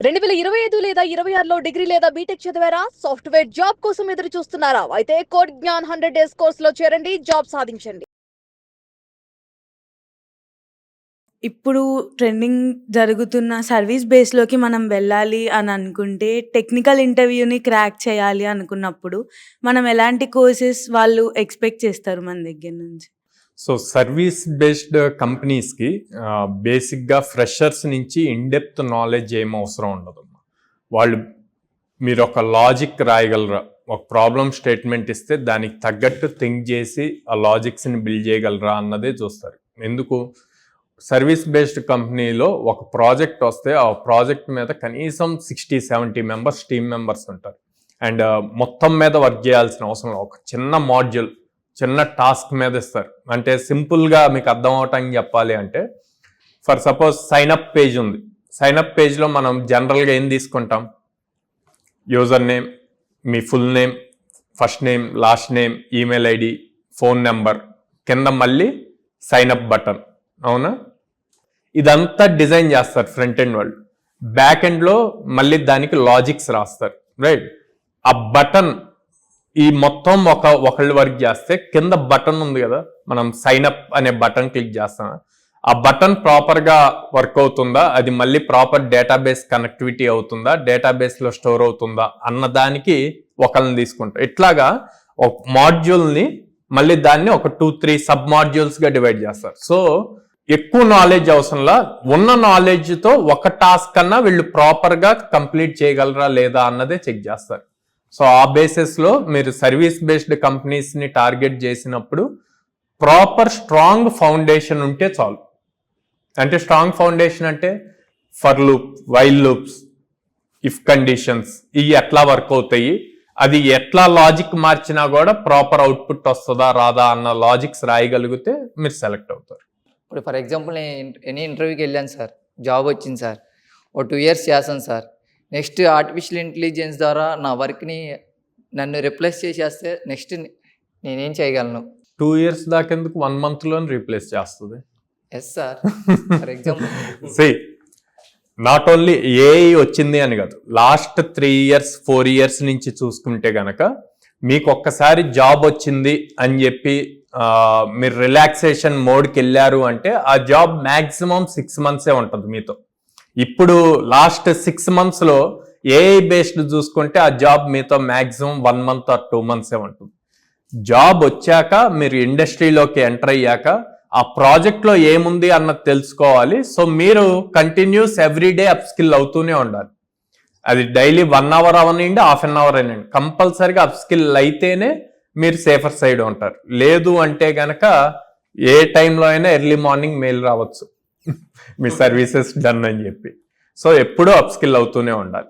2025 లేదా 26లో డిగ్రీ లేదా బీటెక్ చదివారా? సాఫ్ట్వేర్ జాబ్ కోసం ఎదురు చూస్తున్నారా? అయితే కోడ్ జ్ఞాన్ 100 డేస్ కోర్సులో చేరండి, జాబ్ సాధించండి. ఇప్పుడు ట్రెండింగ్ జరుగుతున్న సర్వీస్ బేస్‌లోకి మనం వెళ్ళాలి అని అనుకుంటే, టెక్నికల్ ఇంటర్వ్యూని క్రాక్ చేయాలి అనుకున్నప్పుడు, మనం ఎలాంటి కోర్సెస్ వాళ్ళు ఎక్స్‌పెక్ట్ చేస్తారు మన దగ్గర నుంచి? సో సర్వీస్ బేస్డ్ కంపెనీస్కి బేసిక్గా ఫ్రెషర్స్ నుంచి ఇన్డెప్త్ నాలెడ్జ్ ఏం అవసరం ఉండదు. వాళ్ళు మీరు ఒక లాజిక్ రాయగలరా, ఒక ప్రాబ్లం స్టేట్మెంట్ ఇస్తే దానికి తగ్గట్టు థింక్ చేసి ఆ లాజిక్స్ని బిల్డ్ చేయగలరా అన్నదే చూస్తారు. ఎందుకు, సర్వీస్ బేస్డ్ కంపెనీలో ఒక ప్రాజెక్ట్ వస్తే ఆ ప్రాజెక్ట్ మీద కనీసం 60-70 మెంబర్స్ టీమ్ మెంబర్స్ ఉంటారు. అండ్ మొత్తం మీద వర్క్ చేయాల్సిన అవసరం ఒక చిన్న మాడ్యూల్, చిన్న టాస్క్ మీద ఇస్తారు. అంటే సింపుల్గా మీకు అర్థం అవటానికి చెప్పాలి అంటే, ఫర్ సపోజ్ సైన్అప్ పేజ్ ఉంది. సైన్అప్ పేజ్లో మనం జనరల్గా ఏం తీసుకుంటాం? యూజర్ నేమ్, మీ full name, first name, last name, email ID, phone number, కింద మళ్ళీ సైన్అప్ బటన్. అవునా? ఇదంతా డిజైన్ చేస్తారు ఫ్రంట్ ఎండ్ వాళ్ళు. బ్యాక్ ఎండ్లో మళ్ళీ దానికి లాజిక్స్ రాస్తారు, రైట్? ఆ బటన్ ఈ మొత్తం ఒకళ్ళు వర్క్ చేస్తే కింద బటన్ ఉంది కదా, మనం సైన్అప్ అనే బటన్ క్లిక్ చేస్తాం. ఆ బటన్ ప్రాపర్గా వర్క్ అవుతుందా, అది మళ్ళీ ప్రాపర్ డేటాబేస్ కనెక్టివిటీ అవుతుందా, డేటాబేస్లో స్టోర్ అవుతుందా అన్న దానికి ఒకళ్ళని తీసుకుంటాం. ఇట్లాగా ఒక మాడ్యూల్ని మళ్ళీ దాన్ని ఒక 2-3 సబ్ మాడ్యూల్స్గా డివైడ్ చేస్తారు. సో ఎక్కువ నాలెడ్జ్ అవసరంలా, ఉన్న నాలెడ్జ్తో ఒక టాస్క్ కన్నా వీళ్ళు ప్రాపర్గా కంప్లీట్ చేయగలరా లేదా అన్నదే చెక్ చేస్తారు. సో ఆ బేసిస్లో మీరు సర్వీస్ బేస్డ్ కంపెనీస్ని టార్గెట్ చేసినప్పుడు ప్రాపర్ స్ట్రాంగ్ ఫౌండేషన్ ఉంటే చాలు. అంటే స్ట్రాంగ్ ఫౌండేషన్ అంటే for loop, while loops, if conditions, ఇవి ఎట్లా వర్క్ అవుతాయి, అది ఎట్లా లాజిక్ మార్చినా కూడా ప్రాపర్ అవుట్పుట్ వస్తుందా రాదా అన్న లాజిక్స్ రాయగలిగితే మీరు సెలెక్ట్ అవుతారు. ఇప్పుడు ఫర్ ఎగ్జాంపుల్ నేను ఎనీ ఇంటర్వ్యూకి వెళ్ళాను సార్, జాబ్ వచ్చింది సార్, ఓ 2 years చేస్తాను సార్. నెక్స్ట్ ఆర్టిఫిషియల్ ఇంటెలిజెన్స్ ద్వారా నా వర్క్ని నన్ను రిప్లేస్ చేసేస్తే నెక్స్ట్ నేనేం చేయగలను? 2 years దాకెందుకు, 1 monthలో రీప్లేస్ చేస్తుంది. Yes sir, for example not only AI వచ్చింది అని కాదు, లాస్ట్ 3 years 4 years నుంచి చూసుకుంటే గనక మీకు ఒక్కసారి జాబ్ వచ్చింది అని చెప్పి మీరు రిలాక్సేషన్ మోడ్కి వెళ్ళారు అంటే ఆ జాబ్ మ్యాక్సిమం 6 months ఉంటుంది మీతో. ఇప్పుడు లాస్ట్ 6 monthsలో ఏఐ బేస్డ్ చూసుకుంటే ఆ జాబ్ మీతో మ్యాక్సిమం 1 month or 2 months ఉంటుంది. జాబ్ వచ్చాక మీరు ఇండస్ట్రీలోకి ఎంటర్ అయ్యాక ఆ ప్రాజెక్ట్లో ఏముంది అన్నది తెలుసుకోవాలి. సో మీరు కంటిన్యూస్ ఎవ్రీడే అప్ స్కిల్ అవుతూనే ఉండాలి. అది డైలీ 1 hour అవనండి, హాఫ్ అన్ అవర్ అయినండి, కంపల్సరీగా అప్ స్కిల్ అయితేనే మీరు సేఫర్ సైడ్ ఉంటారు. లేదు అంటే గనక ఏ టైంలో అయినా ఎర్లీ మార్నింగ్ మెయిల్ రావచ్చు మీ సర్వీసెస్ డన్ అని చెప్పి. సో ఎప్పుడూ అప్ స్కిల్ అవుతూనే ఉండాలి.